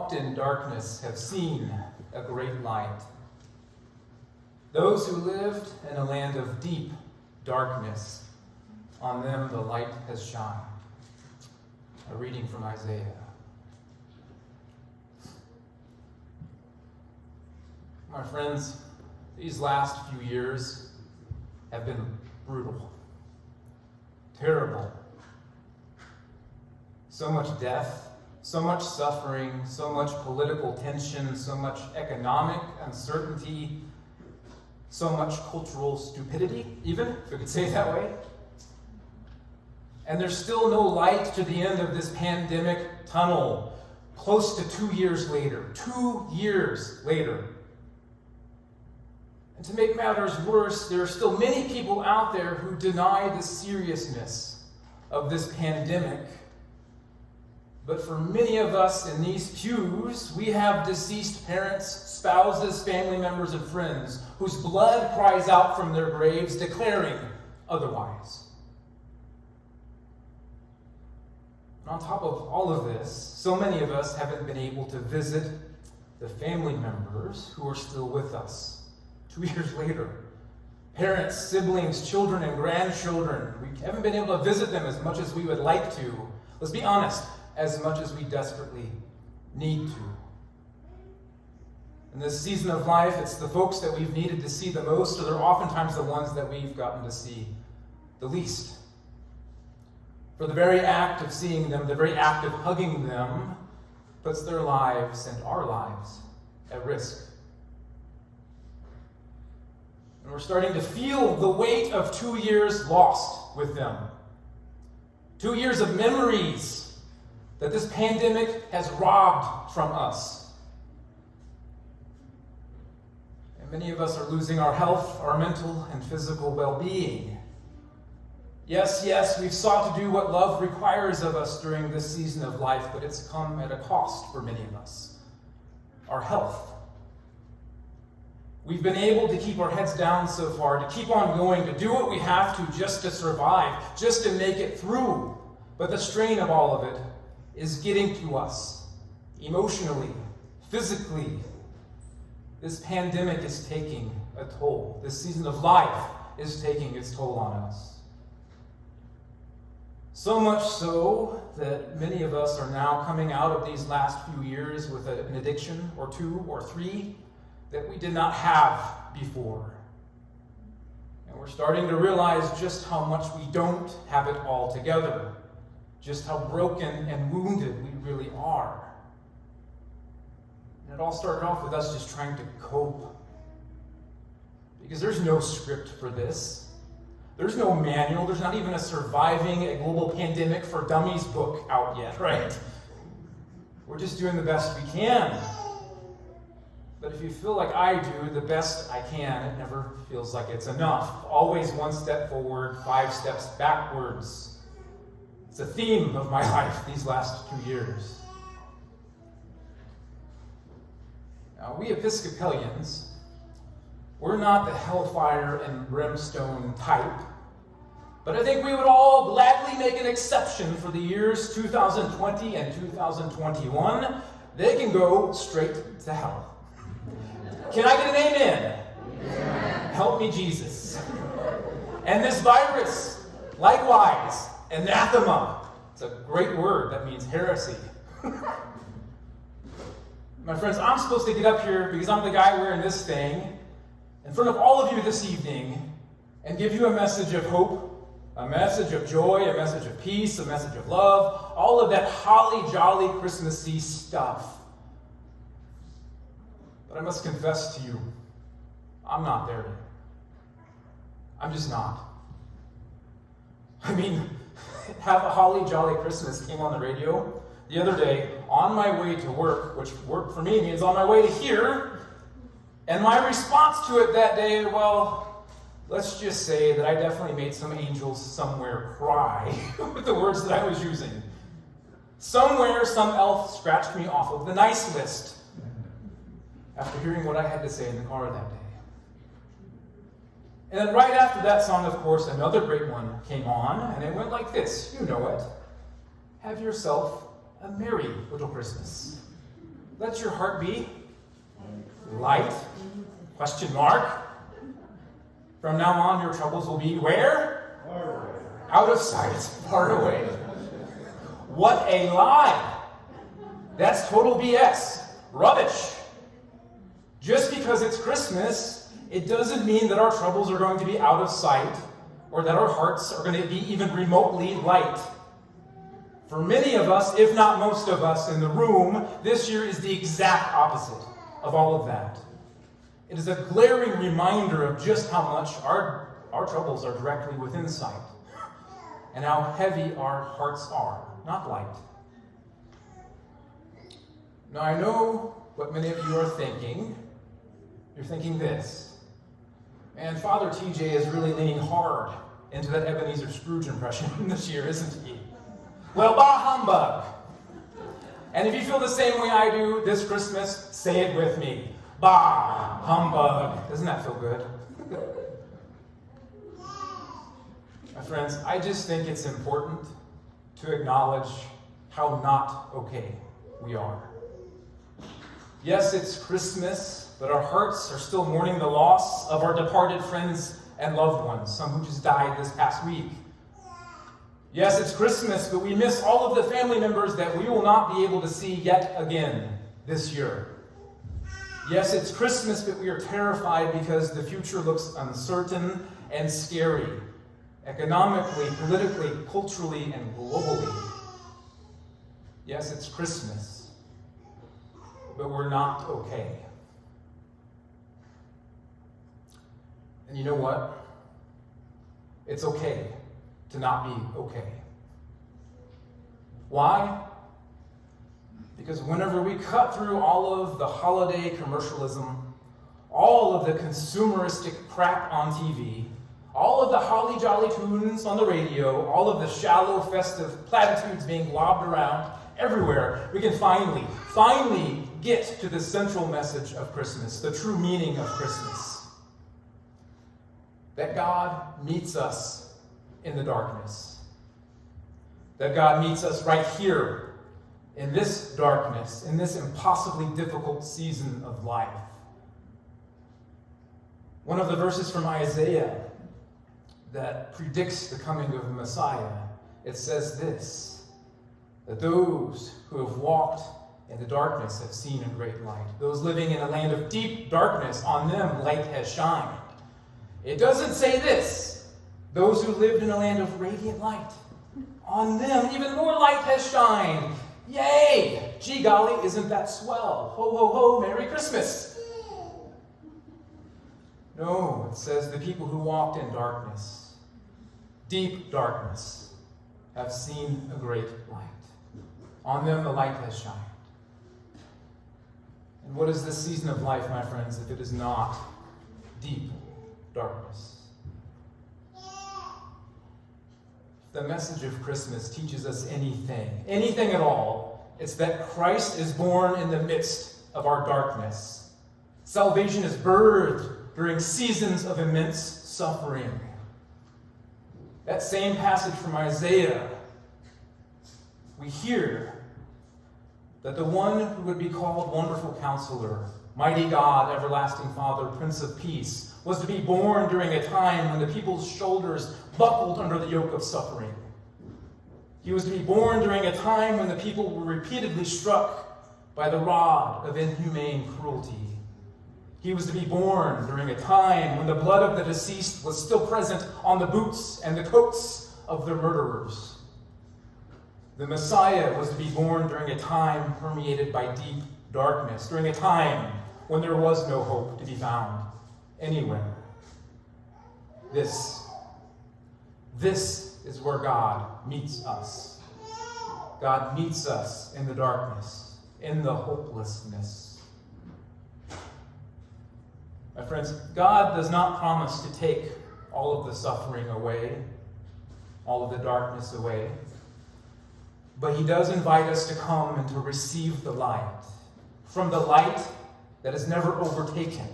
walked in darkness have seen a great light. Those who lived in a land of deep darkness, on them the light has shined. A reading from Isaiah. My friends, these last few years have been brutal, terrible. So much death, so much suffering, so much political tension, so much economic uncertainty, so much cultural stupidity, even, if we could say it that way. And there's still no light to the end of this pandemic tunnel, close to 2 years later. 2 years later. And to make matters worse, there are still many people out there who deny the seriousness of this pandemic. But for many of us in these pews, we have deceased parents, spouses, family members, and friends whose blood cries out from their graves, declaring otherwise. And on top of all of this, so many of us haven't been able to visit the family members who are still with us 2 years later. Parents, siblings, children, and grandchildren. We haven't been able to visit them as much as we would like to. Let's be honest, as much as we desperately need to. In this season of life, it's the folks that we've needed to see the most, or they're oftentimes the ones that we've gotten to see the least. For the very act of seeing them, the very act of hugging them, puts their lives and our lives at risk. And we're starting to feel the weight of 2 years lost with them. 2 years of memories that this pandemic has robbed from us. And many of us are losing our health, our mental and physical well-being. Yes, we've sought to do what love requires of us during this season of life, but it's come at a cost for many of us. Our health. We've been able to keep our heads down so far, to keep on going, to do what we have to just to survive, just to make it through. But the strain of all of it is getting to us emotionally, physically. This pandemic is taking a toll. This season of life is taking its toll on us. So much so that many of us are now coming out of these last few years with an addiction or 2 or 3 that we did not have before. And we're starting to realize just how much we don't have it all together, just how broken and wounded we really are. And it all started off with us just trying to cope. Because there's no script for this. There's no manual. There's not even a Surviving a Global Pandemic for Dummies book out yet, right? We're just doing the best we can. But if you feel like I do, the best I can, it never feels like it's enough. Always 1 step forward, 5 steps backwards. It's a theme of my life these last 2 years. Now, we Episcopalians, we're not the hellfire and brimstone type, but I think we would all gladly make an exception for the years 2020 and 2021. They can go straight to hell. Can I get an amen? Amen. Help me, Jesus. And this virus, likewise, anathema. It's a great word. That means heresy. My friends, I'm supposed to get up here because I'm the guy wearing this thing in front of all of you this evening and give you a message of hope, a message of joy, a message of peace, a message of love, all of that holly jolly Christmassy stuff. But I must confess to you, I'm not there yet. I'm just not. I mean, Have a Holly Jolly Christmas came on the radio the other day on my way to work, which work for me means on my way to here. And my response to it that day, well, let's just say that I definitely made some angels somewhere cry with the words that I was using. Somewhere, some elf scratched me off of the nice list after hearing what I had to say in the car that day. And then right after that song, of course, another great one came on, and it went like this. You know it. Have yourself a merry little Christmas. Let your heart be light? Question mark. From now on, your troubles will be where? Out of sight, far away. What a lie. That's total BS. Rubbish. Just because it's Christmas, it doesn't mean that our troubles are going to be out of sight or that our hearts are going to be even remotely light. For many of us, if not most of us in the room, this year is the exact opposite of all of that. It is a glaring reminder of just how much our troubles are directly within sight and how heavy our hearts are, not light. Now, I know what many of you are thinking. You're thinking this. And Father TJ is really leaning hard into that Ebenezer Scrooge impression this year, isn't he? Well, bah humbug. And if you feel the same way I do this Christmas, say it with me. Bah humbug. Doesn't that feel good? My friends, I just think it's important to acknowledge how not okay we are. Yes, it's Christmas, but our hearts are still mourning the loss of our departed friends and loved ones, some who just died this past week. Yes, it's Christmas, but we miss all of the family members that we will not be able to see yet again this year. Yes, it's Christmas, but we are terrified because the future looks uncertain and scary, economically, politically, culturally, and globally. Yes, it's Christmas, but we're not okay. And you know what? It's okay to not be okay. Why? Because whenever we cut through all of the holiday commercialism, all of the consumeristic crap on TV, all of the holly jolly tunes on the radio, all of the shallow festive platitudes being lobbed around everywhere, we can finally get to the central message of Christmas, the true meaning of Christmas. That God meets us in the darkness. That God meets us right here in this darkness, in this impossibly difficult season of life. One of the verses from Isaiah that predicts the coming of the Messiah, it says this, that those who have walked in the darkness have seen a great light. Those living in a land of deep darkness, on them light has shined. It doesn't say this, those who lived in a land of radiant light, on them even more light has shined. Yay! Gee golly, isn't that swell? Ho, ho, ho, Merry Christmas! No, it says the people who walked in darkness, deep darkness, have seen a great light. On them the light has shined. And what is this season of life, my friends, if it is not deep darkness? The message of Christmas teaches us anything at all, it's that Christ is born in the midst of our darkness. Salvation is birthed during seasons of immense suffering. That same passage from Isaiah, we hear that the one who would be called Wonderful Counselor, Mighty God, Everlasting Father, Prince of Peace, was to be born during a time when the people's shoulders buckled under the yoke of suffering. He was to be born during a time when the people were repeatedly struck by the rod of inhumane cruelty. He was to be born during a time when the blood of the deceased was still present on the boots and the coats of their murderers. The Messiah was to be born during a time permeated by deep darkness, during a time when there was no hope to be found anywhere. This is where God meets us. God meets us in the darkness, in the hopelessness. My friends, God does not promise to take all of the suffering away, all of the darkness away, but he does invite us to come and to receive the light, from the light that is never overtaken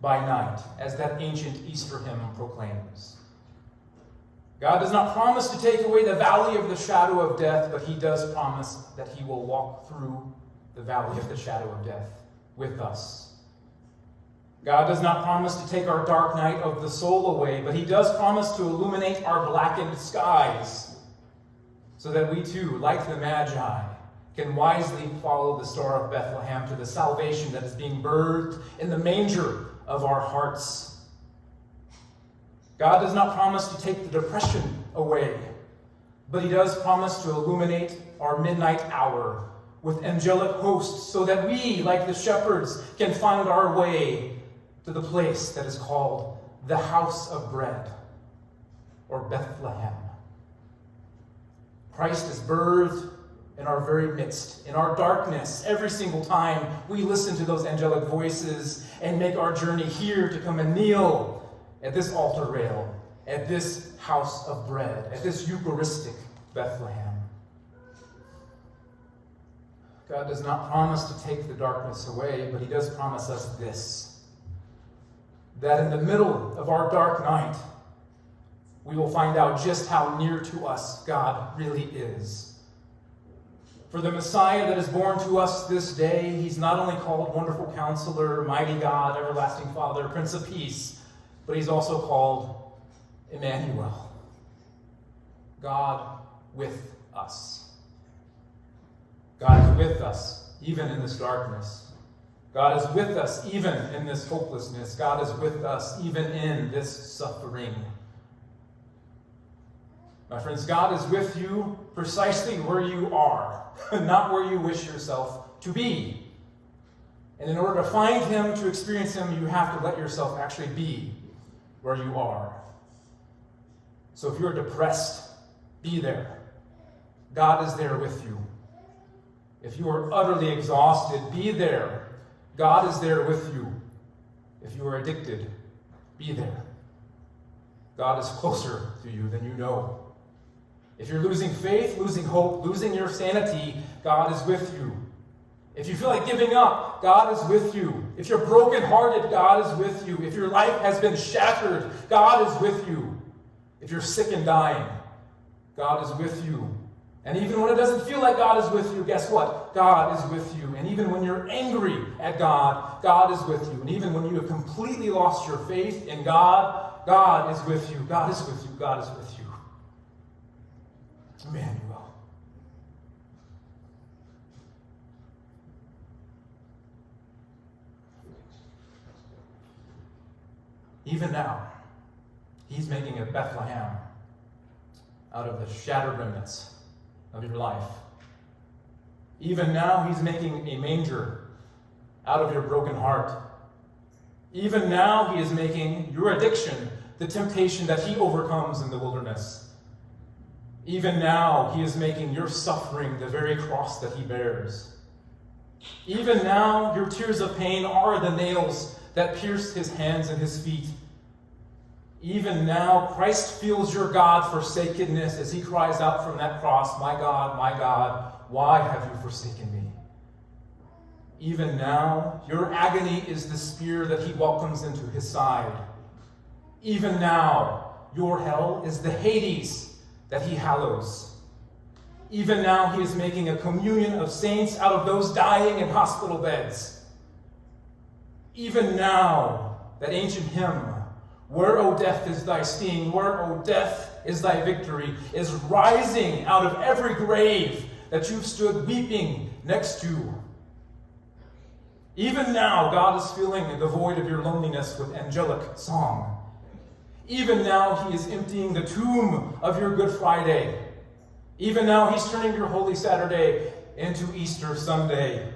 by night, as that ancient Easter hymn proclaims. God does not promise to take away the valley of the shadow of death, but he does promise that he will walk through the valley of the shadow of death with us. God does not promise to take our dark night of the soul away, but he does promise to illuminate our blackened skies so that we too, like the Magi, can wisely follow the star of Bethlehem to the salvation that is being birthed in the manger of our hearts. God does not promise to take the depression away, but he does promise to illuminate our midnight hour with angelic hosts so that we, like the shepherds, can find our way to the place that is called the house of bread, or Bethlehem. Christ is birthed in our very midst, in our darkness, every single time we listen to those angelic voices and make our journey here to come and kneel at this altar rail, at this house of bread, at this Eucharistic Bethlehem. God does not promise to take the darkness away, but he does promise us this, that in the middle of our dark night, we will find out just how near to us God really is. For the Messiah that is born to us this day, he's not only called Wonderful Counselor, Mighty God, Everlasting Father, Prince of Peace, but he's also called Emmanuel, God with us. God is with us even in this darkness. God is with us even in this hopelessness. God is with us even in this suffering. My friends, God is with you precisely where you are, not where you wish yourself to be. And in order to find him, to experience him, you have to let yourself actually be where you are. So if you're depressed, be there. God is there with you. If you are utterly exhausted, be there. God is there with you. If you are addicted, be there. God is closer to you than you know. If you're losing faith, losing hope, losing your sanity, God is with you. If you feel like giving up, God is with you. If you're brokenhearted, God is with you. If your life has been shattered, God is with you. If you're sick and dying, God is with you. And even when it doesn't feel like God is with you, guess what? God is with you. And even when you're angry at God, God is with you. And even when you have completely lost your faith in God, God is with you. God is with you. God is with you. Emmanuel. Even now, he's making a Bethlehem out of the shattered remnants of your life. Even now, he's making a manger out of your broken heart. Even now, he is making your addiction the temptation that he overcomes in the wilderness. Even now, he is making your suffering the very cross that he bears. Even now, your tears of pain are the nails that pierced his hands and his feet. Even now, Christ feels your God-forsakenness as he cries out from that cross, my God, why have you forsaken me? Even now, your agony is the spear that he welcomes into his side. Even now, your hell is the Hades that he hallows. Even now, he is making a communion of saints out of those dying in hospital beds. Even now, that ancient hymn, where, O death, is thy sting? Where, O death, is thy victory? Is rising out of every grave that you've stood weeping next to. Even now, God is filling the void of your loneliness with angelic song. Even now, he is emptying the tomb of your Good Friday. Even now, he's turning your Holy Saturday into Easter Sunday.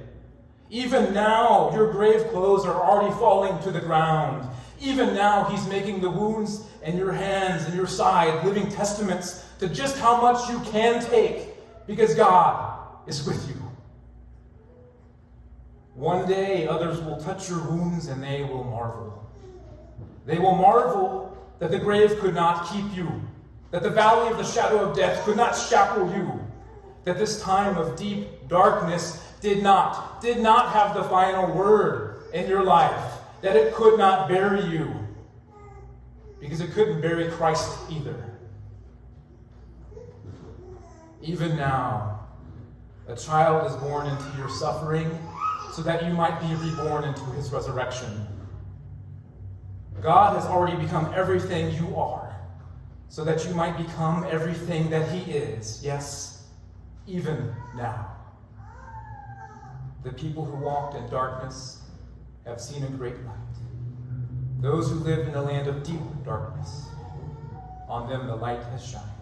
Even now, your grave clothes are already falling to the ground. Even now, he's making the wounds in your hands and your side living testaments to just how much you can take, because God is with you. One day, others will touch your wounds and they will marvel. They will marvel that the grave could not keep you, that the valley of the shadow of death could not shackle you, that this time of deep darkness did not have the final word in your life, that it could not bury you, because it couldn't bury Christ either. Even now, A child is born into your suffering so that you might be reborn into his resurrection. God has already become everything you are so that you might become everything that he is, yes, even now. The people who walked in darkness have seen a great light. Those who lived in a land of deep darkness, on them the light has shined.